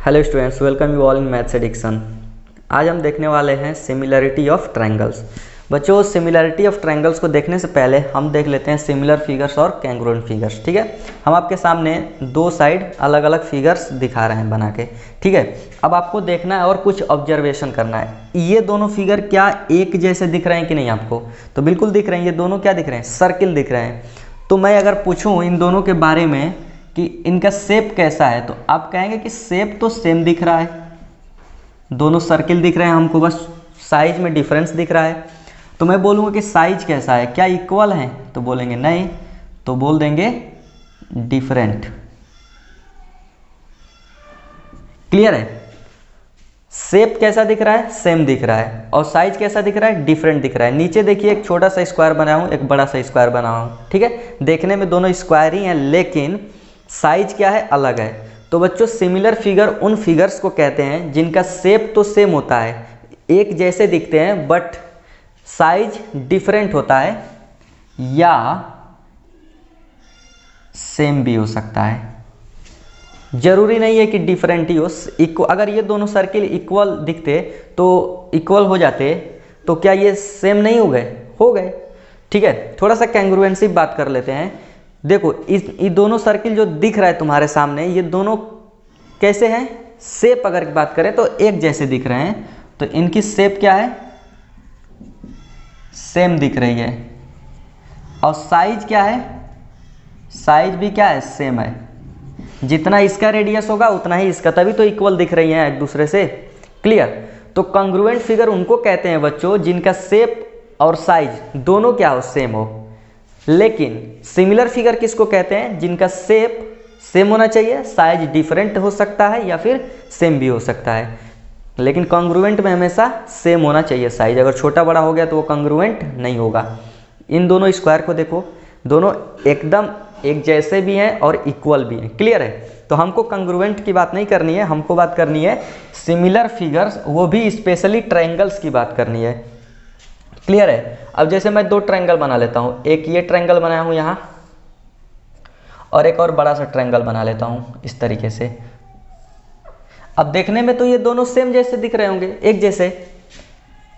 Hello students, welcome you all in maths addiction. आज हम देखने वाले हैं सिमिलरिटी ऑफ ट्रायंगल्स। बच्चों, सिमिलरिटी ऑफ ट्रायंगल्स को देखने से पहले हम देख लेते हैं सिमिलर फिगर्स और कैंग्रुएंट फिगर्स। ठीक है, हम आपके सामने दो साइड अलग अलग फिगर्स दिखा रहे हैं बना के। ठीक है, अब आपको देखना है और कुछ ऑब्जर्वेशन करना है। ये दोनों फिगर क्या एक जैसे दिख रहे हैं कि नहीं आपको? तो बिल्कुल दिख रहे हैं। ये दोनों क्या दिख रहे हैं? सर्किल दिख रहे हैं। तो मैं अगर पूछूँ इन दोनों के बारे में कि इनका शेप कैसा है, तो आप कहेंगे कि शेप तो सेम दिख रहा है, दोनों सर्किल दिख रहे हैं हमको, बस साइज में डिफरेंस दिख रहा है। तो मैं बोलूँगा कि साइज कैसा है, क्या इक्वल है? तो बोलेंगे नहीं, तो बोल देंगे डिफरेंट। क्लियर है? शेप कैसा दिख रहा है? सेम दिख रहा है। और साइज कैसा दिख रहा है? डिफरेंट दिख रहा है। नीचे देखिए, एक छोटा सा स्क्वायर बनाया हूँ, एक बड़ा सा स्क्वायर बनाया हूँ। ठीक है, देखने में दोनों स्क्वायर ही हैं, लेकिन साइज क्या है? अलग है। तो बच्चों, सिमिलर फिगर उन फिगर्स को कहते हैं जिनका शेप तो सेम होता है, एक जैसे दिखते हैं, बट साइज डिफरेंट होता है, या सेम भी हो सकता है। जरूरी नहीं है कि डिफरेंट ही हो। अगर ये दोनों सर्किल इक्वल दिखते, तो इक्वल हो जाते, तो क्या ये सेम नहीं हो गए? हो गए। ठीक है, थोड़ा सा कैंग्रुएंसी बात कर लेते हैं। देखो, ये दोनों सर्किल जो दिख रहा है तुम्हारे सामने, ये दोनों कैसे हैं? शेप अगर बात करें तो एक जैसे दिख रहे हैं। तो इनकी शेप क्या है? सेम दिख रही है। और साइज क्या है? साइज भी क्या है? सेम है। जितना इसका रेडियस होगा उतना ही इसका, तभी तो इक्वल दिख रही हैं एक दूसरे से। क्लियर? तो कॉन्ग्रुएंट फिगर उनको कहते हैं बच्चों जिनका शेप और साइज दोनों क्या हो? सेम हो। लेकिन सिमिलर फिगर किसको कहते हैं? जिनका शेप सेम होना चाहिए, साइज डिफरेंट हो सकता है या फिर सेम भी हो सकता है, लेकिन कॉन्ग्रुएंट में हमेशा सेम होना चाहिए। साइज अगर छोटा बड़ा हो गया तो वो कॉन्ग्रुएंट नहीं होगा। इन दोनों स्क्वायर को देखो, दोनों एकदम एक जैसे भी हैं और इक्वल भी हैं। क्लियर है? तो हमको कॉन्ग्रुएंट की बात नहीं करनी है, हमको बात करनी है सिमिलर फिगर्स, वो भी स्पेशली ट्रायंगल्स की बात करनी है। क्लियर है? अब जैसे मैं दो ट्रायंगल बना लेता हूँ, एक ये ट्रायंगल बनाया हूँ यहाँ, और एक और बड़ा सा ट्रायंगल बना लेता हूँ इस तरीके से। अब देखने में तो ये दोनों सेम जैसे दिख रहे होंगे, एक जैसे।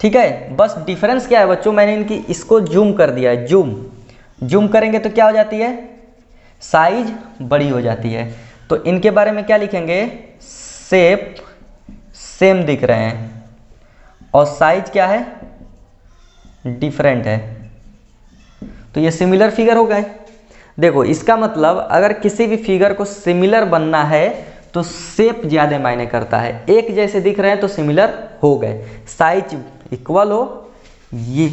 ठीक है, बस डिफरेंस क्या है बच्चों? मैंने इनकी इसको जूम कर दिया है। जूम करेंगे तो क्या हो जाती है? साइज बड़ी हो जाती है। तो इनके बारे में क्या लिखेंगे? शेप सेम दिख रहे हैं और साइज क्या है? डिफरेंट है। तो ये सिमिलर फिगर हो गए। देखो, इसका मतलब अगर किसी भी फिगर को सिमिलर बनना है तो शेप ज़्यादा मायने करता है। एक जैसे दिख रहे हैं तो सिमिलर हो गए। साइज इक्वल हो, ये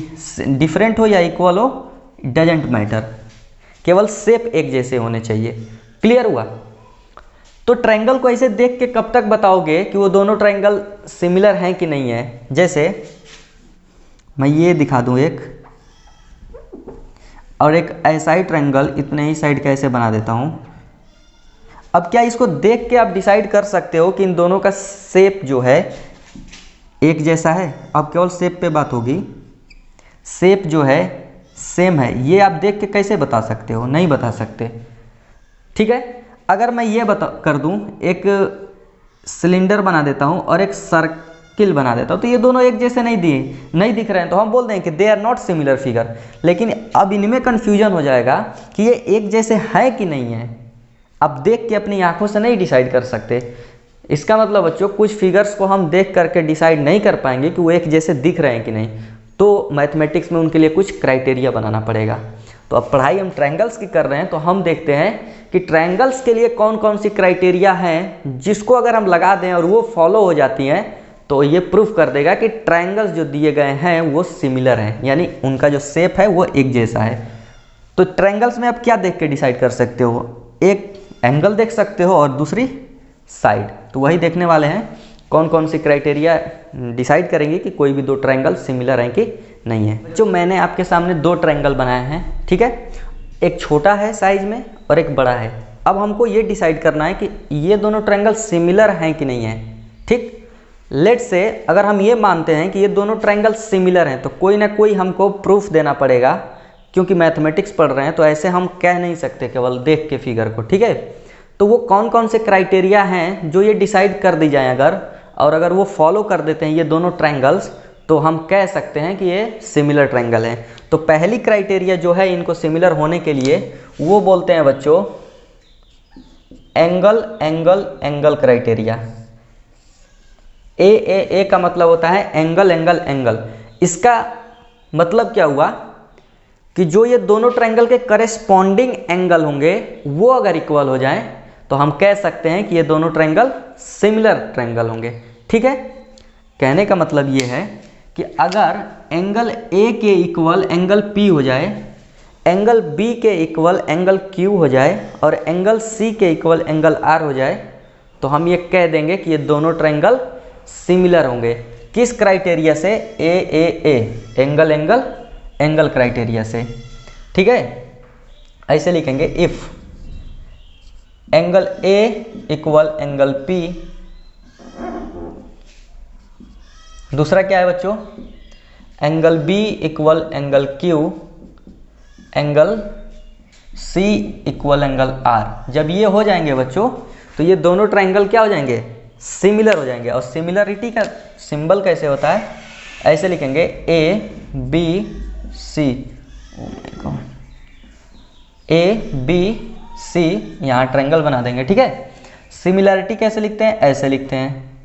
डिफरेंट हो या इक्वल हो, डजेंट मैटर, केवल शेप एक जैसे होने चाहिए। क्लियर हुआ? तो ट्रायंगल को ऐसे देख के कब तक बताओगे कि वो दोनों ट्रायंगल सिमिलर हैं कि नहीं है? जैसे मैं ये दिखा दूं एक, और एक ऐसा ही ट्रायंगल इतने ही साइड का ऐसे बना देता हूं। अब क्या इसको देख के आप डिसाइड कर सकते हो कि इन दोनों का शेप जो है एक जैसा है? अब केवल शेप पे बात होगी। शेप जो है सेम है, ये आप देख के कैसे बता सकते हो? नहीं बता सकते। ठीक है, अगर मैं ये कर दूं, एक सिलेंडर बना देता हूं और एक सर्किल बना देता हूं, तो ये दोनों एक जैसे नहीं दिख रहे हैं, तो हम बोल दें कि they are not similar figure. लेकिन अब इनमें कन्फ्यूजन हो जाएगा कि ये एक जैसे है कि नहीं है। अब देख के अपनी आंखों से नहीं डिसाइड कर सकते। इसका मतलब बच्चों, कुछ फिगर्स को हम देख करके डिसाइड नहीं कर पाएंगे कि वो एक जैसे दिख रहे हैं कि नहीं। तो मैथमेटिक्स में उनके लिए कुछ क्राइटेरिया बनाना पड़ेगा। तो अब पढ़ाई हम ट्रायंगल्स की कर रहे हैं, तो हम देखते हैं कि ट्रायंगल्स के लिए कौन कौन सी क्राइटेरिया हैं, जिसको अगर हम लगा दें और वो फॉलो हो जाती हैं, तो ये प्रूफ कर देगा कि ट्रायंगल्स जो दिए गए हैं वो सिमिलर हैं, यानी उनका जो शेप है वो एक जैसा है। तो ट्रायंगल्स में आप क्या देख के डिसाइड कर सकते हो? एक एंगल देख सकते हो और दूसरी साइड। तो वही देखने वाले हैं, कौन कौन सी क्राइटेरिया डिसाइड करेंगे कि कोई भी दो ट्रायंगल सिमिलर हैं कि नहीं है। जो मैंने आपके सामने दो ट्रायंगल बनाए हैं, ठीक है, एक छोटा है साइज में और एक बड़ा है। अब हमको ये डिसाइड करना है कि ये दोनों ट्रायंगल सिमिलर हैं कि नहीं है। ठीक, लेट्स से अगर हम ये मानते हैं कि ये दोनों ट्रायंगल सिमिलर हैं, तो कोई ना कोई हमको प्रूफ देना पड़ेगा, क्योंकि मैथमेटिक्स पढ़ रहे हैं तो ऐसे हम कह नहीं सकते केवल देख के फिगर को। ठीक है, तो वो कौन कौन से क्राइटेरिया हैं जो ये डिसाइड कर दी जाए अगर वो फॉलो कर देते हैं ये दोनों ट्रायंगल्स, तो हम कह सकते हैं कि ये सिमिलर ट्रायंगल हैं। तो पहली क्राइटेरिया जो है इनको सिमिलर होने के लिए वो बोलते हैं बच्चों एंगल एंगल एंगल क्राइटेरिया। ए का मतलब होता है एंगल एंगल एंगल। इसका मतलब क्या हुआ कि जो ये दोनों ट्रायंगल के करेस्पॉन्डिंग एंगल होंगे वो अगर इक्वल हो जाएं तो हम कह सकते हैं कि ये दोनों ट्रायंगल सिमिलर ट्रायंगल होंगे। ठीक है, कहने का मतलब ये है कि अगर एंगल ए के इक्वल एंगल पी हो जाए, एंगल बी के इक्वल एंगल क्यू हो जाए और एंगल सी के इक्वल एंगल आर हो जाए, तो हम ये कह देंगे कि ये दोनों ट्रायंगल सिमिलर होंगे। किस क्राइटेरिया से? A angle angle angle criteria से। ठीक है, ऐसे लिखेंगे if angle A equal angle P. दूसरा क्या है बच्चों? Angle B equal angle Q, angle C equal angle R. जब ये हो जाएंगे बच्चों तो ये दोनों ट्रायंगल क्या हो जाएंगे? सिमिलर हो जाएंगे। और सिमिलरिटी का सिंबल कैसे होता है? ऐसे लिखेंगे ए बी सी, ए बी सी, यहाँ ट्रायंगल बना देंगे। ठीक है, सिमिलरिटी कैसे लिखते हैं? ऐसे लिखते हैं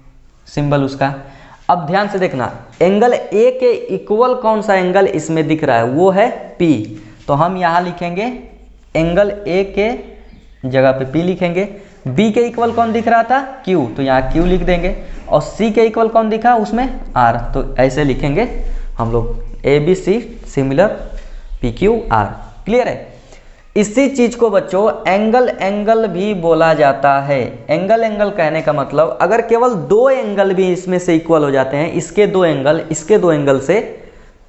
सिंबल उसका। अब ध्यान से देखना, एंगल ए के इक्वल कौन सा एंगल इसमें दिख रहा है? वो है पी। तो हम यहाँ लिखेंगे एंगल ए के जगह पे पी लिखेंगे। बी के इक्वल कौन दिख रहा था? क्यू, तो यहाँ क्यू लिख देंगे। और सी के इक्वल कौन दिखा उसमें? आर, तो ऐसे लिखेंगे हम लोग A B C similar P Q R. Clear है? इसी चीज को बच्चों एंगल एंगल भी बोला जाता है। एंगल एंगल कहने का मतलब अगर केवल दो एंगल भी इसमें से इक्वल हो जाते हैं, इसके दो एंगल से,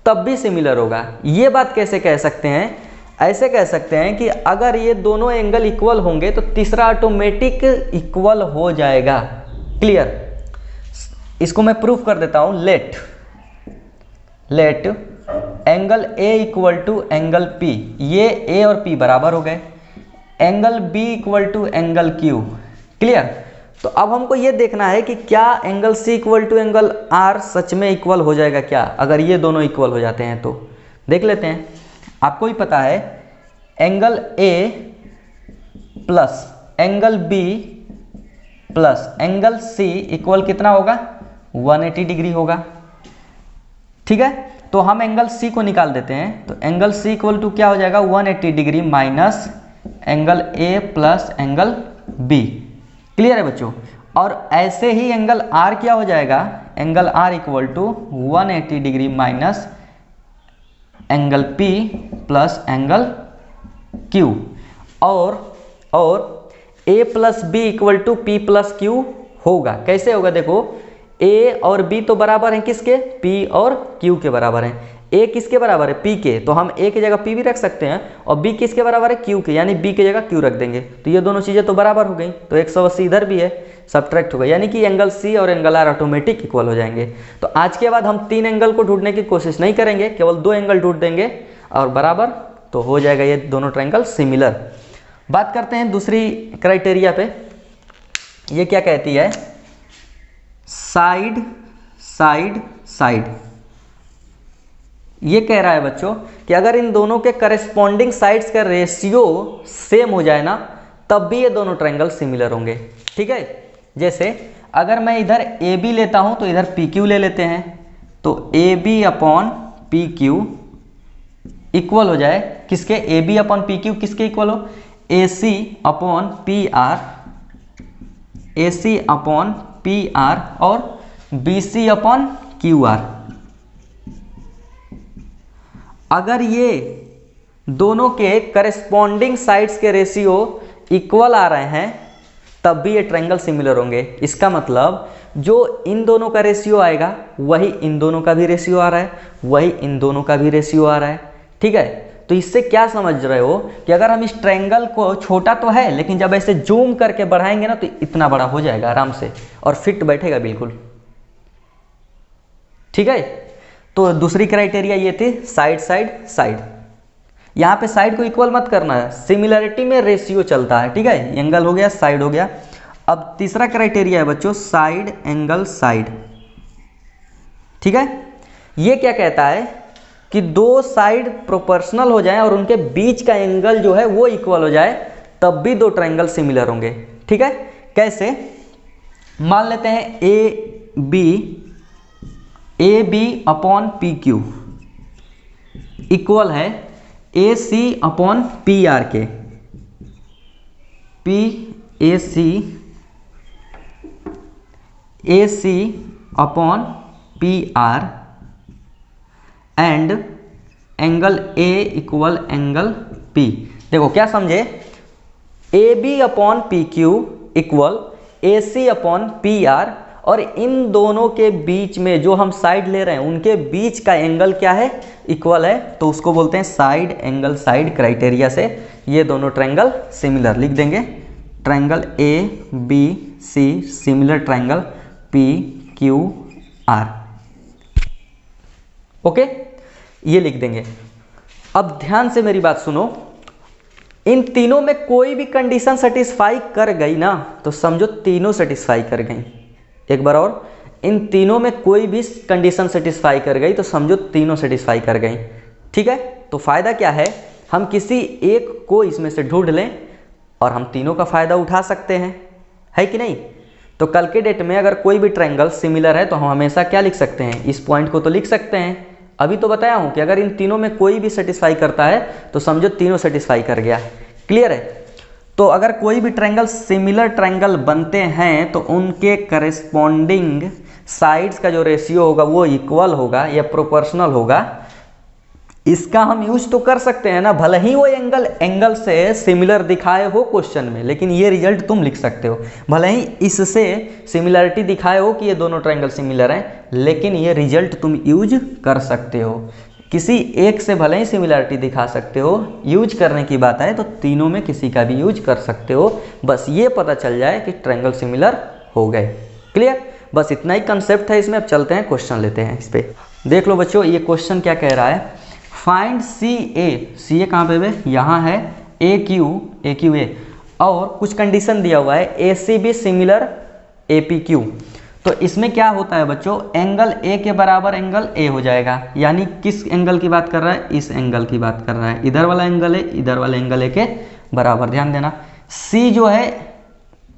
तब भी सिमिलर होगा। ये बात कैसे कह सकते हैं? ऐसे कह सकते हैं कि अगर ये दोनों एंगल इक्वल होंगे तो तीसरा ऑटोमेटिक इक्वल हो जाएगा। क्लियर? इसको मैं प्रूफ कर देता हूं। Let angle A equal to angle P, ये A और P बराबर हो गए। Angle B equal to angle Q। Clear? तो अब हमको ये देखना है कि क्या angle C equal to angle R सच में इक्वल हो जाएगा क्या? अगर ये दोनों इक्वल हो जाते हैं तो देख लेते हैं। आपको ही पता है angle A plus angle B plus angle C equal कितना होगा? 180 डिग्री होगा। ठीक है, तो हम एंगल C को निकाल देते हैं। तो एंगल C इक्वल टू क्या हो जाएगा? 180 degree minus angle A plus angle B। Clear है बच्चों? और ऐसे ही एंगल R क्या हो जाएगा? Angle R equal to 180 degree minus angle P plus angle Q। और A plus B equal to P plus Q होगा। कैसे होगा? देखो A और B तो बराबर हैं किसके? P और Q के बराबर हैं। A किसके बराबर है? P के, तो हम A की जगह P भी रख सकते हैं। और B किसके बराबर है? Q के, यानी B की जगह Q रख देंगे। तो ये दोनों चीज़ें तो बराबर हो गई, तो 180 इधर भी है, सब्ट्रैक्ट होगा, यानी कि एंगल C और एंगल R ऑटोमेटिक इक्वल हो जाएंगे। तो आज के बाद हम 3 एंगल को ढूंढने की कोशिश नहीं करेंगे, केवल 2 एंगल ढूंढ देंगे और बराबर, तो हो जाएगा ये दोनों ट्रायंगल सिमिलर। बात करते हैं दूसरी क्राइटेरिया पे। ये क्या कहती है? Side side side. ये कह रहा है बच्चों कि अगर इन दोनों के करस्पॉन्डिंग साइड्स का रेशियो सेम हो जाए ना, तब भी ये दोनों ट्रायंगल सिमिलर होंगे। ठीक है, जैसे अगर मैं इधर ए बी लेता हूं तो इधर पी क्यू ले लेते हैं। तो A B upon P Q equal हो जाए किसके? A B upon P Q किसके इक्वल हो? A C upon P R, A C upon P R और B C upon Q R. अगर ये दोनों के करस्पॉन्डिंग साइड्स के रेशियो इक्वल आ रहे हैं तब भी ये ट्रायंगल सिमिलर होंगे। इसका मतलब जो इन दोनों का रेशियो आएगा वही इन दोनों का भी रेशियो आ रहा है, वही इन दोनों का भी रेशियो आ रहा है। ठीक है, तो इससे क्या समझ रहे हो कि अगर हम इस ट्रायंगल को, छोटा तो है लेकिन जब ऐसे जूम करके बढ़ाएंगे ना तो इतना बड़ा हो जाएगा आराम से और फिट बैठेगा बिल्कुल। ठीक है, तो दूसरी क्राइटेरिया ये थी साइड साइड साइड। यहाँ पे साइड को इक्वल मत करना है, सिमिलरिटी में रेशियो चलता है, ठीक है। एंगल हो गया, साइड हो गया। अब तीसरा क्राइटेरिया है बच्चों साइड एंगल साइड, ठीक है। ये क्या कहता है कि दो साइड प्रोपोर्शनल हो जाए और उनके बीच का एंगल जो है वो इक्वल हो जाए, तब भी दो ट्रायंगल सिमिलर होंगे, ठीक है। कैसे? मान लेते हैं A B upon P Q equal है A C upon P R के, A C upon P R and angle A equal angle P. देखो क्या समझे, A B upon P Q equal A C upon P R, और इन दोनों के बीच में जो हम साइड ले रहे हैं उनके बीच का एंगल क्या है, इक्वल है, तो उसको बोलते हैं साइड एंगल साइड क्राइटेरिया से ये दोनों ट्रायंगल सिमिलर। लिख देंगे triangle A B C similar triangle P Q R, okay, ये लिख देंगे। अब ध्यान से मेरी बात सुनो, इन तीनों में कोई भी कंडीशन सेटिस्फाई कर गई ना, तो समझो तीनों सेटिस्फाई कर गई। एक बार और, इन तीनों में कोई भी कंडीशन सेटिस्फाई कर गई तो समझो तीनों सेटिस्फाई कर गई, ठीक है। तो फायदा क्या है, हम किसी एक को इसमें से ढूंढ लें और हम तीनों का फायदा उठा सकते हैं, है कि नहीं। तो कल के डेट में अगर कोई भी ट्रायंगल सिमिलर है तो हम हमेशा क्या लिख सकते हैं, इस पॉइंट को तो लिख सकते हैं। अभी तो बताया हूं कि अगर इन तीनों में कोई भी सेटिस्फाई करता है तो समझो तीनों सेटिस्फाई कर गया, क्लियर है। तो अगर कोई भी ट्रायंगल सिमिलर ट्रायंगल बनते हैं तो उनके करेस्पॉन्डिंग साइड्स का जो रेशियो होगा वो इक्वल होगा या प्रोपोर्शनल होगा। इसका हम यूज तो कर सकते हैं ना, भले ही वो एंगल से सिमिलर दिखाए हो क्वेश्चन में, लेकिन ये रिजल्ट तुम लिख सकते हो। भले ही इससे सिमिलरिटी दिखाए हो कि ये दोनों ट्रायंगल सिमिलर हैं, लेकिन ये रिजल्ट तुम यूज कर सकते हो। किसी एक से भले ही सिमिलरिटी दिखा सकते हो, यूज करने की बात आए तो तीनों में किसी का भी यूज कर सकते हो, बस ये पता चल जाए कि ट्रायंगल सिमिलर हो गए, क्लियर। बस इतना ही कंसेप्ट है इसमें। अब चलते हैं क्वेश्चन लेते हैं इस पे। देख लो बच्चों, ये क्वेश्चन क्या कह रहा है, फाइंड सी ए कहाँ पे है, यहाँ है ए क्यू ए, और कुछ कंडीशन दिया हुआ है A C B similar A P Q. तो इसमें क्या होता है बच्चों, एंगल ए के बराबर एंगल ए हो जाएगा। यानी किस एंगल की बात कर रहा है, इस एंगल की बात कर रहा है। इधर वाला एंगल है, इधर वाला एंगल ए के बराबर। ध्यान देना, सी जो है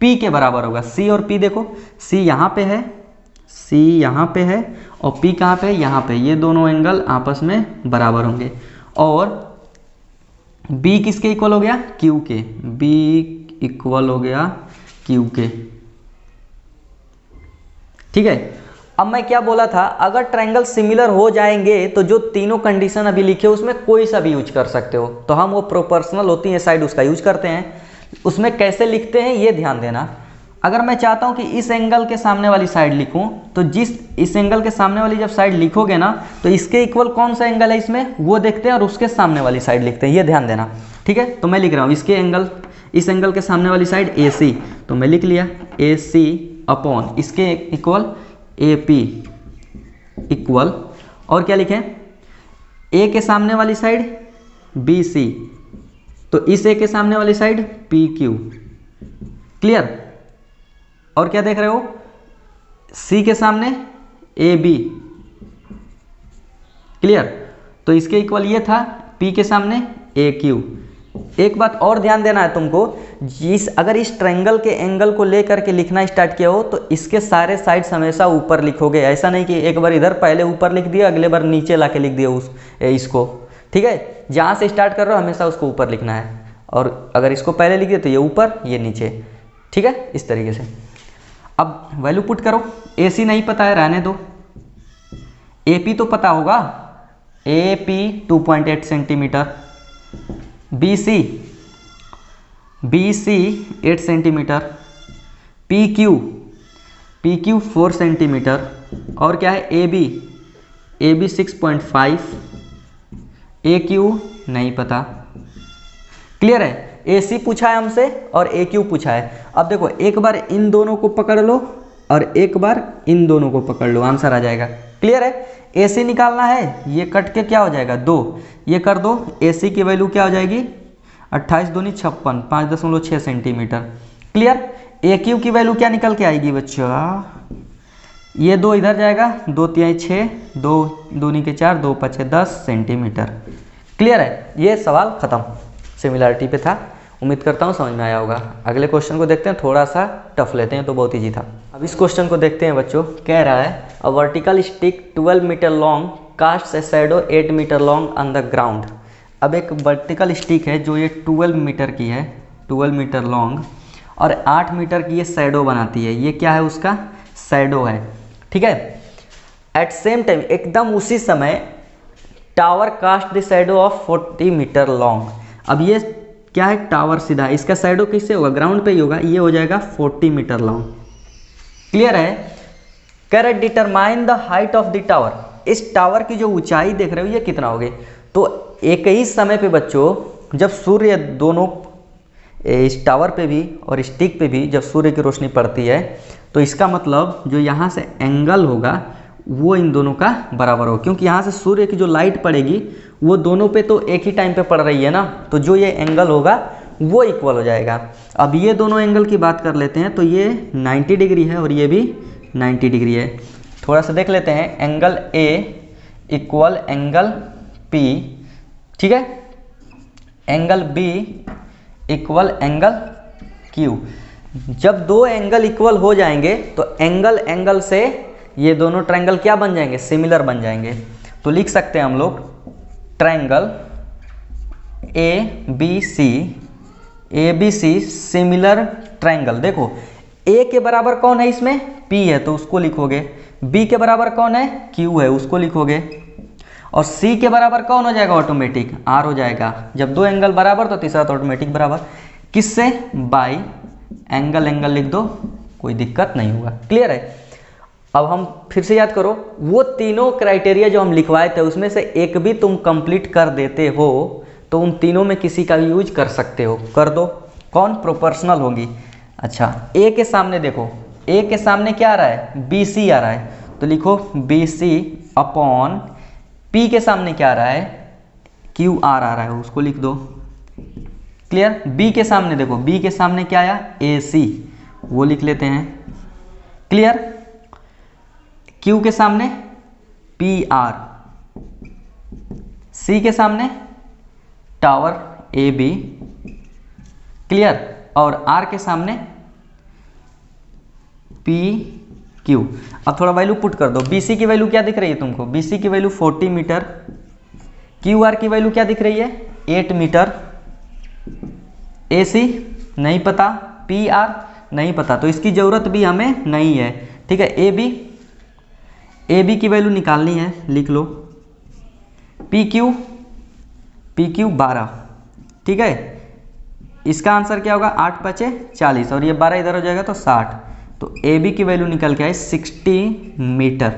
पी के बराबर होगा। सी और पी देखो, सी यहाँ पे है, सी यहाँ पे है, और पी कहाँ पे है, यहाँ पे। ये दोनों एंगल आपस में बराबर होंगे। और बी किसके इक्वल हो गया, क्यू के। बी इक्वल हो गया क्यू के, ठीक है। अब मैं क्या बोला था, अगर ट्रायंगल सिमिलर हो जाएंगे तो जो तीनों कंडीशन अभी लिखे उसमें कोई सा भी यूज कर सकते हो। तो हम वो प्रोपोर्शनल होती है साइड, उसका यूज करते हैं। उसमें कैसे लिखते हैं ये ध्यान देना। अगर मैं चाहता हूं कि इस एंगल के सामने वाली साइड लिखूं, तो इस एंगल के सामने वाली जब साइड लिखोगे ना, तो इसके इक्वल कौन सा एंगल है इसमें वो देखते हैं और उसके सामने वाली साइड लिखते हैं, ये ध्यान देना, ठीक है। तो मैं लिख रहा हूँ इसके एंगल, इस एंगल के सामने वाली साइड ए सी, तो मैं लिख लिया ए सी अपॉन इसके इक्वल ए पी इक्वल, और क्या लिखें, ए के सामने वाली साइड बी सी, तो इस ए के सामने वाली साइड पी क्यू, क्लियर। और क्या देख रहे हो, सी के सामने ए बी, क्लियर। तो इसके इक्वल ये था, पी के सामने ए क्यू। एक बात और ध्यान देना है तुमको, अगर इस ट्रायंगल के एंगल को लेकर के लिखना स्टार्ट किया हो तो इसके सारे साइड्स हमेशा ऊपर लिखोगे। ऐसा नहीं कि एक बार इधर पहले ऊपर लिख दिया, अगले बार नीचे ला के लिख दिया इसको, ठीक है। जहाँ से स्टार्ट कर रहे हो हमेशा उसको ऊपर लिखना है, और अगर इसको पहले लिख दिया तो ये ऊपर ये नीचे, ठीक है, इस तरीके से। अब वैल्यू पुट करो, ए सी नहीं पता है, रहने दो। ए पी तो पता होगा, A P 2.8 centimetre, B C 8 centimetre, P Q 4 centimetre, और क्या है ए बी 6.5, ए क्यू नहीं पता, क्लियर है। ए सी पूछा है हमसे और ए क्यू पूछा है। अब देखो, एक बार इन दोनों को पकड़ लो और एक बार इन दोनों को पकड़ लो, आंसर आ जाएगा, क्लियर है। AC निकालना है, ये कट के क्या हो जाएगा 2, ये कर दो, AC की वैल्यू क्या हो जाएगी 28 दूनी 56, 5.6 सेंटीमीटर। क्लियर। AQ की वैल्यू क्या निकल के आएगी बच्चा, ये 2 इधर जाएगा, 2 तिहाई 6, 2 दूनी के 4, 2 पचे 10 सेंटीमीटर। क्लियर है। ये सवाल खत्म, सिमिलरिटी पे था। उम्मीद करता हूँ समझ में आया होगा। अगले क्वेश्चन को देखते हैं, थोड़ा सा टफ लेते हैं तो बहुत ईजी था। अब इस क्वेश्चन को देखते हैं बच्चों। कह रहा है a vertical stick 12 metre long casts a shadow 8 metre long on the ground. अब एक वर्टिकल स्टिक है जो ये 12 मीटर की है, 12 मीटर लॉन्ग, और 8 मीटर की ये शैडो बनाती है। ये क्या है, उसका शैडो है, ठीक है। एट सेम टाइम, एकदम उसी समय, tower cast the shadow of 40 metre long. अब ये क्या है, टावर सीधा, इसका शैडो किससे होगा, ग्राउंड पे ही होगा, ये हो जाएगा 40 मीटर लॉन्ग। क्लियर है। कैर determine the height of the tower. इस टावर की जो ऊंचाई देख रहे हो ये कितना होगी। तो एक ही समय पे बच्चों जब सूर्य दोनों, इस टावर पे भी और स्टिक पे भी जब सूर्य की रोशनी पड़ती है तो इसका मतलब जो यहाँ से एंगल होगा वो इन दोनों का बराबर हो, क्योंकि यहाँ से सूर्य की जो लाइट पड़ेगी वो दोनों पे तो एक ही टाइम पे पड़ रही है ना, तो जो ये एंगल होगा वो इक्वल हो जाएगा। अब ये दोनों एंगल की बात कर लेते हैं तो ये 90 डिग्री है और ये भी 90 डिग्री है। थोड़ा सा देख लेते हैं, angle A equal angle P, ठीक है, angle B equal angle Q। जब दो एंगल इक्वल हो जाएंगे तो एंगल से ये दोनों ट्रायंगल क्या बन जाएंगे, सिमिलर बन जाएंगे। तो लिख सकते हैं हम लोग ट्रायंगल ABC सिमिलर ट्रायंगल। देखो A के बराबर कौन है, इसमें P है तो उसको लिखोगे, B के बराबर कौन है, Q है, उसको लिखोगे, और C के बराबर कौन हो जाएगा, ऑटोमेटिक R हो जाएगा। जब दो एंगल बराबर तो तीसरा तो ऑटोमेटिक बराबर, किससे, बाई एंगल लिख दो, कोई दिक्कत नहीं होगा। क्लियर है। अब हम फिर से याद करो, वो तीनों क्राइटेरिया जो हम लिखवाए थे उसमें से एक भी तुम कंप्लीट कर देते हो तो उन तीनों में किसी का भी यूज कर सकते हो, कर दो। कौन, प्रोपोर्शनल होंगी। अच्छा, ए के सामने देखो, ए के सामने क्या आ रहा है, BC आ रहा है, तो लिखो BC अपॉन P के सामने क्या आ रहा है, QR आ रहा है, उसको लिख दो। क्लियर। B के सामने देखो, B के सामने क्या आया, AC, वो लिख लेते हैं। क्लियर। Q के सामने PR, C के सामने टावर AB, क्लियर, और R के सामने PQ। अब थोड़ा वैल्यू पुट कर दो। BC की वैल्यू क्या दिख रही है तुमको, BC की वैल्यू 40 मीटर, QR की वैल्यू क्या दिख रही है 8 मीटर, AC नहीं पता, PR नहीं पता, तो इसकी ज़रूरत भी हमें नहीं है। ठीक है। AB की वैल्यू निकालनी है, लिख लो। PQ 12, ठीक है। इसका आंसर क्या होगा, 8 पचे 40, और ये 12 इधर हो जाएगा तो 60, तो AB की वैल्यू निकल के आई 60 मीटर।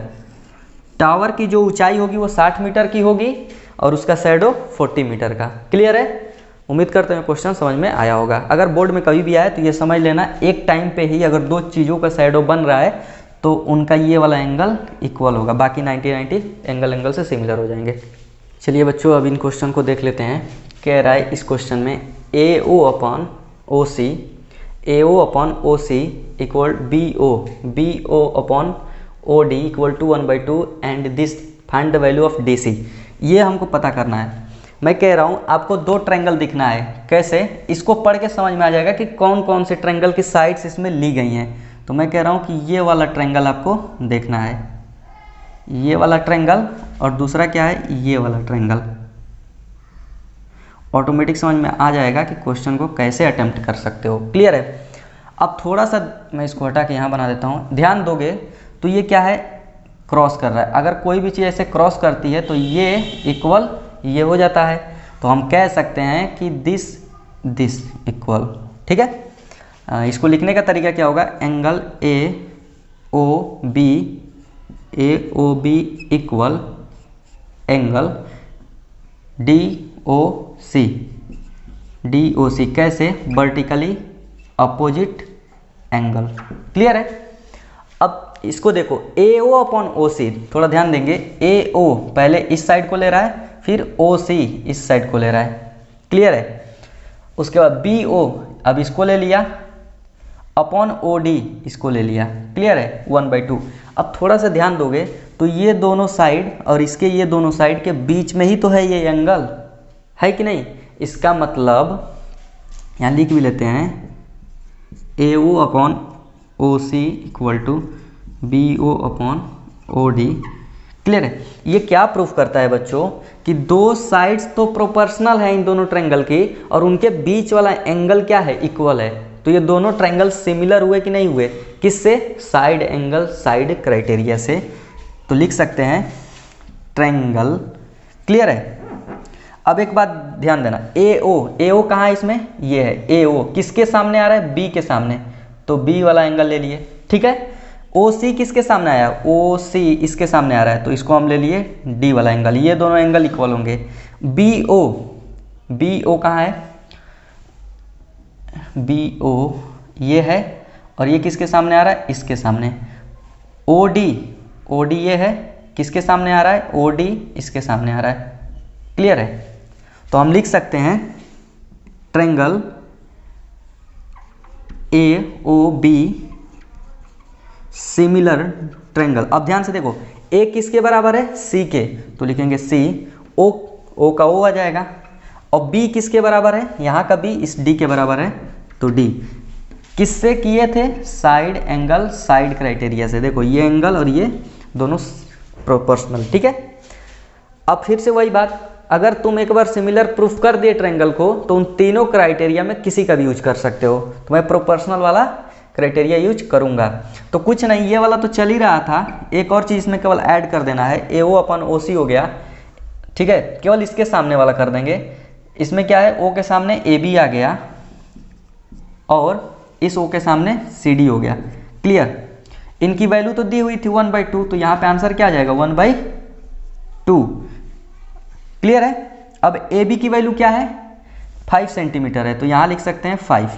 टावर की जो ऊंचाई होगी वो 60 मीटर की होगी और उसका शैडो 40 मीटर का। क्लियर है। उम्मीद करते हैं क्वेश्चन समझ में आया होगा। अगर बोर्ड में कभी भी आए तो ये समझ लेना, एक टाइम पे ही अगर दो चीज़ों का शैडो बन रहा है तो उनका ये वाला एंगल इक्वल होगा, बाकी 90 एंगल से सिमिलर हो जाएंगे। चलिए बच्चों, अब इन क्वेश्चन को देख लेते हैं। कह रहा है इस क्वेश्चन में AO upon OC equal BO upon OD equal to 1/2 and this find the value of DC। ये हमको पता करना है। मैं कह रहा हूँ आपको दो ट्रायंगल दिखना है। कैसे, इसको पढ़ के समझ में आ जाएगा कि कौन कौन से ट्रायंगल की साइड्स इसमें ली गई हैं। तो मैं कह रहा हूँ कि ये वाला ट्रायंगल आपको देखना है, ये वाला ट्रायंगल, और दूसरा क्या है, ये वाला ट्रायंगल। ऑटोमेटिक समझ में आ जाएगा कि क्वेश्चन को कैसे अटेम्प्ट कर सकते हो। क्लियर है। अब थोड़ा सा मैं इसको हटा के यहाँ बना देता हूँ, ध्यान दोगे तो ये क्या है, क्रॉस कर रहा है। अगर कोई भी चीज़ ऐसे क्रॉस करती है तो ये इक्वल ये हो जाता है, तो हम कह सकते हैं कि दिस इक्वल। ठीक है। इसको लिखने का तरीका क्या होगा, angle AOB equal angle DOC। कैसे, वर्टिकली अपोजिट एंगल। क्लियर है। अब इसको देखो, ए ओ अपॉन ओ सी, थोड़ा ध्यान देंगे, ए ओ पहले इस साइड को ले रहा है, फिर ओ सी इस साइड को ले रहा है, क्लियर है। उसके बाद बी ओ अब इसको ले लिया, अपॉन ओ डी इसको ले लिया, क्लियर है, 1/2। अब थोड़ा सा ध्यान दोगे तो ये दोनों साइड और इसके ये दोनों साइड के बीच में ही तो है ये एंगल, है कि नहीं। इसका मतलब यहाँ लिख भी लेते हैं, A O upon O C equal to B O upon O D, clear है। ये क्या प्रूफ करता है बच्चों कि दो साइड्स तो प्रोपोर्शनल है इन दोनों ट्रायंगल की, और उनके बीच वाला एंगल क्या है, इक्वल है। तो ये दोनों ट्रायंगल सिमिलर हुए कि नहीं हुए, किससे, साइड एंगल साइड क्राइटेरिया से। तो लिख सकते हैं ट्रायंगल, क्लियर है। अब एक बात ध्यान देना, ए ओ कहाँ है इसमें, ये है ए ओ, किसके सामने आ रहा है, बी के सामने, तो बी वाला एंगल ले लिए, ठीक है। ओ सी किसके सामने आया, ओ सी इसके सामने आ रहा है, तो इसको हम ले लिए डी वाला एंगल, ये दोनों एंगल इक्वल होंगे। बी ओ कहाँ है, बी ओ ये है, और ये किसके सामने आ रहा है, इसके सामने। ओ डी ये है, किसके सामने आ रहा है, ओ डी इसके सामने आ रहा है, क्लियर है। तो हम लिख सकते हैं triangle A O B similar triangle. अब ध्यान से देखो, ए किसके बराबर है, सी के, तो लिखेंगे सी, ओ का ओ आ जाएगा, और बी किसके बराबर है, यहाँ का बी इस डी के बराबर है, तो डी किससे किए थे, साइड एंगल साइड क्राइटेरिया से। देखो ये एंगल और ये दोनों प्रोपोर्शनल, ठीक है। अब फिर से वही बात, अगर तुम एक बार सिमिलर प्रूफ कर दिए ट्रायंगल को, तो उन तीनों क्राइटेरिया में किसी का भी यूज कर सकते हो। तो मैं प्रोपोर्शनल वाला क्राइटेरिया यूज करूंगा। तो कुछ नहीं, ये वाला तो चल ही रहा था, एक और चीज़ में केवल ऐड कर देना है, ए ओ अपन ओ सी हो गया, ठीक है। केवल इसके सामने वाला कर देंगे। इसमें क्या है, ओ के सामने ए बी आ गया, और इस ओ के सामने सी डी हो गया, क्लियर। इनकी वैल्यू तो दी हुई थी 1/2, तो यहाँ पे आंसर क्या आ जाएगा, 1/2, क्लियर है। अब ए बी की वैल्यू क्या है, 5 सेंटीमीटर है, तो यहाँ लिख सकते हैं 5।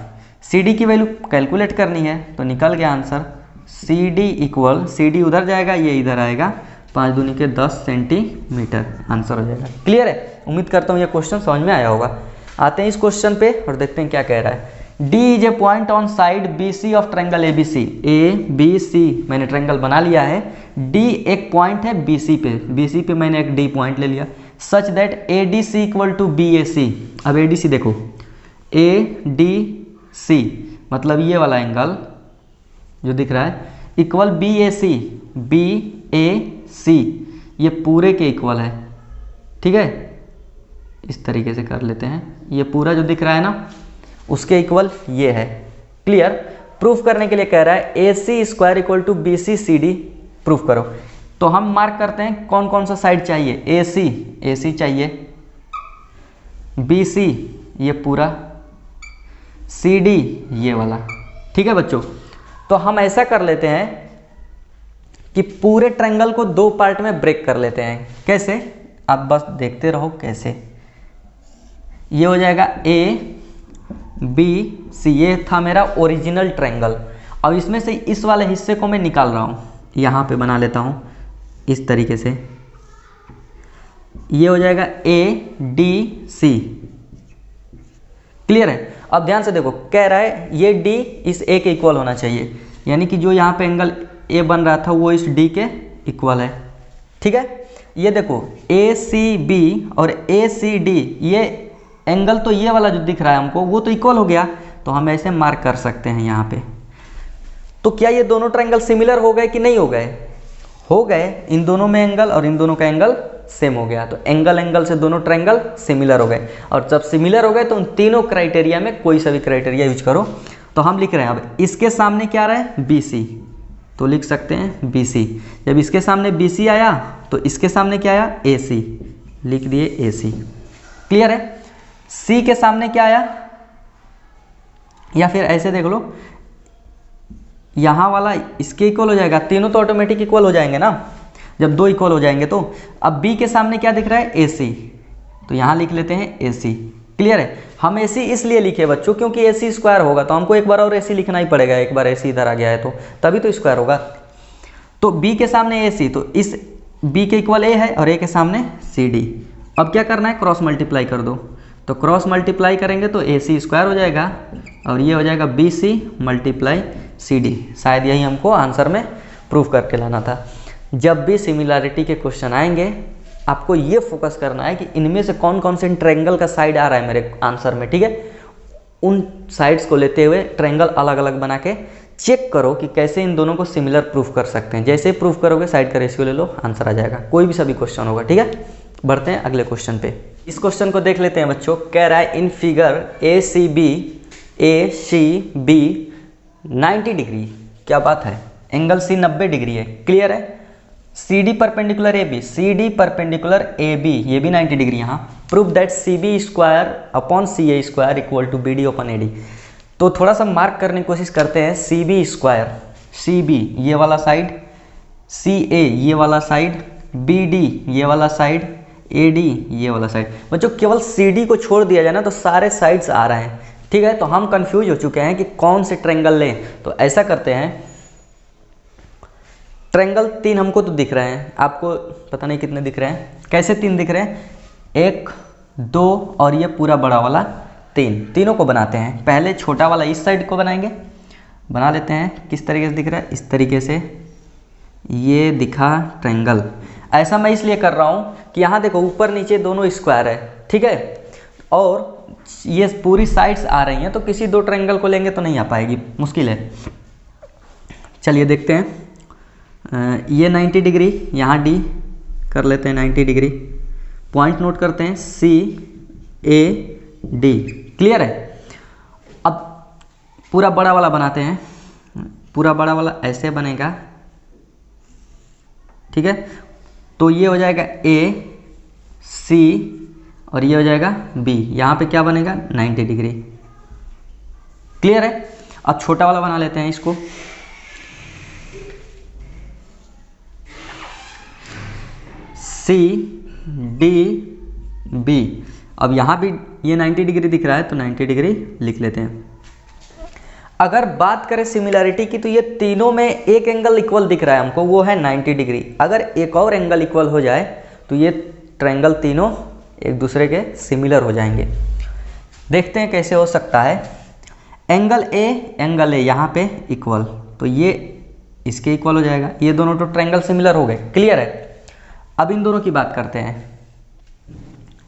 सी डी की वैल्यू कैलकुलेट करनी है, तो निकल गया answer, C D equal, C D उधर जाएगा, ये इधर आएगा, 5 दूनी के 10 सेंटीमीटर, आंसर हो जाएगा, क्लियर है। उम्मीद करता हूँ ये क्वेश्चन समझ में आया होगा। आते हैं इस क्वेश्चन पे और देखते हैं क्या कह रहा है। D is a point on side BC of triangle ABC। ABC मैंने ट्रायंगल बना लिया है, D एक पॉइंट है BC पे, BC पे मैंने एक D पॉइंट ले लिया, such that ADC equal to BAC। अब ADC देखो, ADC मतलब ये वाला एंगल जो दिख रहा है इक्वल BAC, ये पूरे के इक्वल है, ठीक है। इस तरीके से कर लेते हैं, ये पूरा जो दिख रहा है ना उसके इक्वल ये है, क्लियर। प्रूफ करने के लिए कह रहा है AC square equal to BC CD, proof करो। तो हम मार्क करते हैं कौन कौन सा साइड चाहिए, AC चाहिए, BC ये पूरा, CD ये वाला, ठीक है बच्चों। तो हम ऐसा कर लेते हैं कि पूरे ट्रायंगल को दो पार्ट में ब्रेक कर लेते हैं। कैसे, आप बस देखते रहो कैसे। ये हो जाएगा ABC, ये था मेरा ओरिजिनल ट्रायंगल। अब इसमें से इस वाले हिस्से को मैं निकाल रहा हूँ, यहाँ पे बना लेता हूँ इस तरीके से। ये हो जाएगा ADC, क्लियर है। अब ध्यान से देखो, कह रहा है ये D इस A के इक्वल होना चाहिए, यानी कि जो यहाँ पे एंगल A बन रहा था वो इस D के इक्वल है, ठीक है। ये देखो ACB और ACD, ये एंगल तो ये वाला जो दिख रहा है हमको वो तो इक्वल हो गया, तो हम ऐसे मार्क कर सकते हैं यहाँ पे। तो क्या ये दोनों ट्रायंगल सिमिलर हो गए कि नहीं हो गए, हो गए। इन दोनों में एंगल और इन दोनों का एंगल सेम हो गया, तो एंगल से दोनों ट्रायंगल सिमिलर हो गए। और जब सिमिलर हो गए तो उन तीनों क्राइटेरिया में कोई सा भी क्राइटेरिया यूज करो। तो हम लिख रहे हैं, अब इसके सामने क्या आ रहा है, BC, तो लिख सकते हैं BC। जब इसके सामने BC आया तो इसके सामने क्या आया, AC, लिख दिए AC, क्लियर है। C के सामने क्या आया, या फिर ऐसे देख लो, यहाँ वाला इसके इक्वल हो जाएगा, तीनों तो ऑटोमेटिक इक्वल हो जाएंगे ना जब दो इक्वल हो जाएंगे। तो अब B के सामने क्या दिख रहा है, AC, तो यहाँ लिख लेते हैं AC, क्लियर है। हम AC इसलिए लिखे बच्चों क्योंकि AC स्क्वायर होगा, तो हमको एक बार और AC लिखना ही पड़ेगा, एक बार AC इधर आ गया है तो तभी तो स्क्वायर होगा। तो B के सामने AC, तो इस B के इक्वल A है और A के सामने CD। अब क्या करना है, क्रॉस मल्टीप्लाई कर दो। तो क्रॉस मल्टीप्लाई करेंगे तो AC स्क्वायर हो जाएगा और ये हो जाएगा BC मल्टीप्लाई CD। शायद यही हमको आंसर में प्रूफ करके लाना था। जब भी सिमिलैरिटी के क्वेश्चन आएंगे आपको ये फोकस करना है कि इनमें से कौन कौन से ट्रायंगल का साइड आ रहा है मेरे आंसर में, ठीक है। उन साइड्स को लेते हुए ट्रायंगल अलग अलग बना के चेक करो कि कैसे इन दोनों को सिमिलर प्रूफ कर सकते हैं। जैसे प्रूफ करोगे साइड का रेशियो ले लो, आंसर आ जाएगा। कोई भी सभी क्वेश्चन होगा, ठीक है। बढ़ते हैं अगले क्वेश्चन पे। इस क्वेश्चन को देख लेते हैं बच्चों। कह रहा है इन फिगर ACB 90 डिग्री। क्या बात है, एंगल C 90 डिग्री है, क्लियर है। CD परपेंडिकुलर AB, ये भी 90 डिग्री। यहाँ proof that CB square upon CA square equal to BD upon AD। तो थोड़ा सा मार्क करने की कोशिश करते हैं। CB स्क्वायर, CB ये वाला साइड, CA ये वाला साइड, BD ये वाला साइड, AD ये वाला साइड। बच्चों केवल CD को छोड़ दिया जाए ना तो सारे साइड्स आ रहे हैं, ठीक है। तो हम कंफ्यूज हो चुके हैं कि कौन से ट्रायंगल लें। तो ऐसा करते हैं, ट्रायंगल 3 हमको तो दिख रहे हैं, आपको पता नहीं कितने दिख रहे हैं। कैसे 3 दिख रहे हैं, 1 2 और ये पूरा बड़ा वाला 3, तीनों को बनाते हैं। पहले छोटा वाला इस साइड को बनाएंगे, बना लेते हैं। किस तरीके से दिख रहा है, इस तरीके से ये दिखा ट्रायंगल। ऐसा मैं इसलिए कर रहा हूँ कि यहाँ देखो ऊपर नीचे दोनों स्क्वायर है, ठीक है, और ये पूरी साइड्स आ रही हैं। तो किसी दो ट्रायंगल को लेंगे तो नहीं आ पाएगी, मुश्किल है। चलिए देखते हैं। ये 90 डिग्री, यहाँ D कर लेते हैं 90 डिग्री। पॉइंट नोट करते हैं CAD, क्लियर है। अब पूरा बड़ा वाला बनाते हैं। पूरा बड़ा वाला ऐसे बनेगा, ठीक है। तो ये हो जाएगा AC और ये हो जाएगा B। यहाँ पे क्या बनेगा, 90 डिग्री, क्लियर है। अब छोटा वाला बना लेते हैं इसको। CDB। अब यहाँ भी ये 90 डिग्री दिख रहा है तो 90 डिग्री लिख लेते हैं। अगर बात करें सिमिलैरिटी की तो ये तीनों में एक एंगल इक्वल दिख रहा है हमको, वो है 90 डिग्री। अगर एक और एंगल इक्वल हो जाए तो ये ट्रायंगल तीनों एक दूसरे के सिमिलर हो जाएंगे। देखते हैं कैसे हो सकता है। एंगल A यहाँ पे इक्वल, तो ये इसके इक्वल हो जाएगा। ये दोनों तो ट्रायंगल सिमिलर हो गए, क्लियर है। अब इन दोनों की बात करते हैं।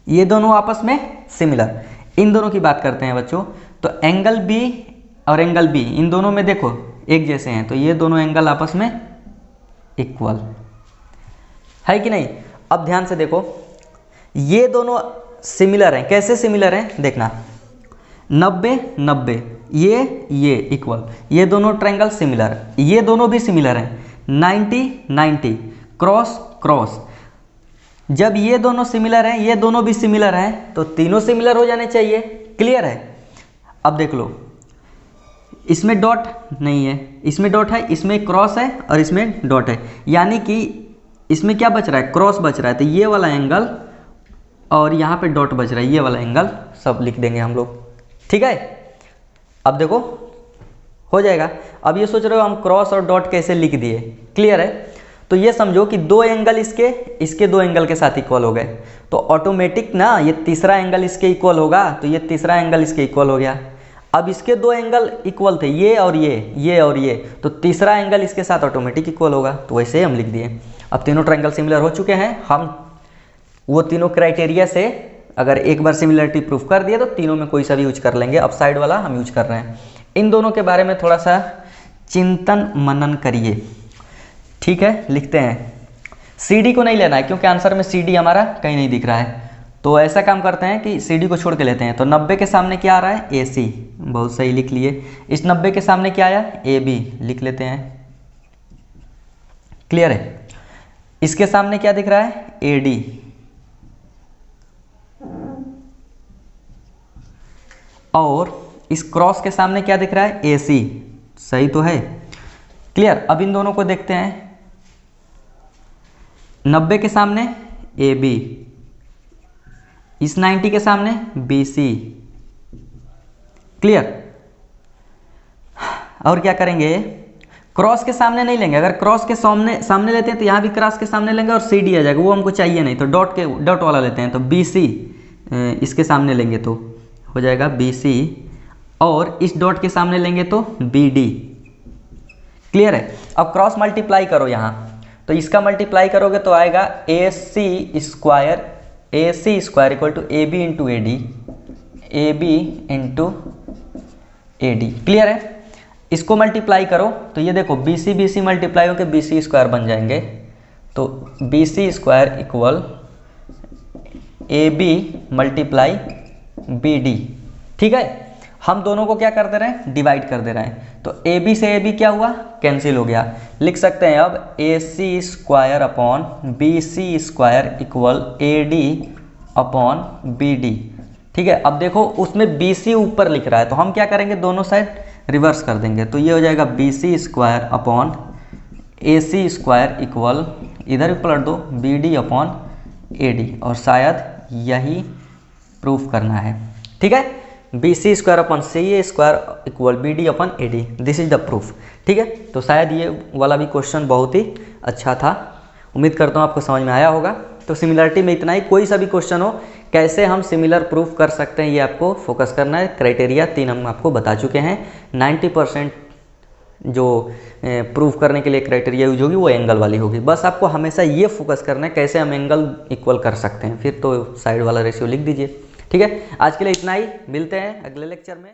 ये दोनों आपस में सिमिलर, इन दोनों की बात करते हैं बच्चों। तो एंगल B और एंगल B इन दोनों में देखो एक जैसे हैं, तो ये दोनों एंगल आपस में इक्वल है कि नहीं। अब ध्यान से देखो, ये दोनों सिमिलर हैं। कैसे सिमिलर हैं देखना, 90 90, ये इक्वल, ये दोनों ट्रायंगल सिमिलर, ये दोनों भी सिमिलर हैं। 90 90, क्रॉस क्रॉस। जब ये दोनों सिमिलर हैं, ये दोनों भी सिमिलर हैं, तो तीनों सिमिलर हो जाने चाहिए, क्लियर है। अब देख लो, इसमें डॉट नहीं है, इसमें डॉट है, इसमें क्रॉस है और इसमें डॉट है, यानी कि इसमें क्या बच रहा है, क्रॉस बच रहा है। तो ये वाला एंगल और यहाँ पे डॉट बच रहा है, ये वाला एंगल सब लिख देंगे हम लोग, ठीक है। अब देखो हो जाएगा। अब ये सोच रहे हो हम क्रॉस और डॉट कैसे लिख दिए, क्लियर है। तो ये समझो कि दो एंगल इसके दो एंगल के साथ इक्वल हो गए, तो ऑटोमेटिक ना ये तीसरा एंगल इसके इक्वल होगा, तो ये तीसरा एंगल इसके इक्वल हो गया। अब इसके दो एंगल इक्वल थे, ये और ये, तो तीसरा एंगल इसके साथ ऑटोमेटिक इक्वल होगा, तो वैसे ही हम लिख दिए। अब तीनों ट्रायंगल सिमिलर हो चुके हैं। हम वो तीनों क्राइटेरिया से अगर एक बार सिमिलरिटी प्रूफ कर दिए तो तीनों में कोई सा भी यूज कर लेंगे। अब साइड वाला हम यूज कर रहे हैं। इन दोनों के बारे में थोड़ा सा चिंतन मनन करिए, ठीक है। लिखते हैं, CD को नहीं लेना है क्योंकि आंसर में CD हमारा कहीं नहीं दिख रहा है। तो ऐसा काम करते हैं कि CD को छोड़ के लेते हैं। तो 90 के सामने क्या आ रहा है, AC, बहुत सही लिख लिए। इस 90 के सामने क्या आया, AB, लिख लेते हैं, क्लियर है। इसके सामने क्या दिख रहा है, AD, और इस क्रॉस के सामने क्या दिख रहा है, AC, सही तो है, क्लियर। अब इन दोनों को देखते हैं। 90 के सामने AB, इस 90 के सामने BC, क्लियर। और क्या करेंगे, क्रॉस के सामने नहीं लेंगे, अगर क्रॉस के सामने लेते हैं तो यहाँ भी क्रॉस के सामने लेंगे और सी डी आ जाएगा, वो हमको चाहिए नहीं, तो डॉट वाला लेते हैं। तो बी सी इसके सामने लेंगे तो हो जाएगा बी सी, और इस डॉट के सामने लेंगे तो बी डी। क्लियर है? अब क्रॉस मल्टीप्लाई करो यहाँ, तो इसका मल्टीप्लाई करोगे तो आएगा A C square equal to A B into A D, A B into A D. Clear है? इसको मल्टीप्लाई करो तो ये देखो बी सी मल्टीप्लाई होकर बी सी स्क्वायर बन जाएंगे, तो B C square equal A B multiply B D. ठीक है, हम दोनों को क्या कर दे रहे हैं, डिवाइड कर दे रहे हैं, तो ए बी से ए बी क्या हुआ, कैंसिल हो गया। लिख सकते हैं अब A C square upon B C square equal A D upon B D. ठीक है, अब देखो उसमें बी सी ऊपर लिख रहा है, तो हम क्या करेंगे, दोनों साइड रिवर्स कर देंगे, तो ये हो जाएगा B C square upon A C square equal, इधर भी पलट दो, B D upon A D, और शायद यही प्रूफ करना है। ठीक है, B C square upon C square equal B D upon A D, this is the proof. ठीक है, तो शायद ये वाला भी क्वेश्चन बहुत ही अच्छा था, उम्मीद करता हूँ आपको समझ में आया होगा। तो सिमिलरिटी में इतना ही, कोई सा भी क्वेश्चन हो, कैसे हम सिमिलर प्रूफ कर सकते हैं ये आपको फोकस करना है। क्राइटेरिया 3 हम आपको बता चुके हैं। 90% जो प्रूफ करने के लिए क्राइटेरिया यूज होगी वो एंगल वाली होगी, बस आपको हमेशा ये फोकस करना है कैसे हम एंगल इक्वल कर सकते हैं, फिर तो साइड वाला रेशियो लिख दीजिए। ठीक है, आज के लिए इतना ही, मिलते हैं अगले लेक्चर में।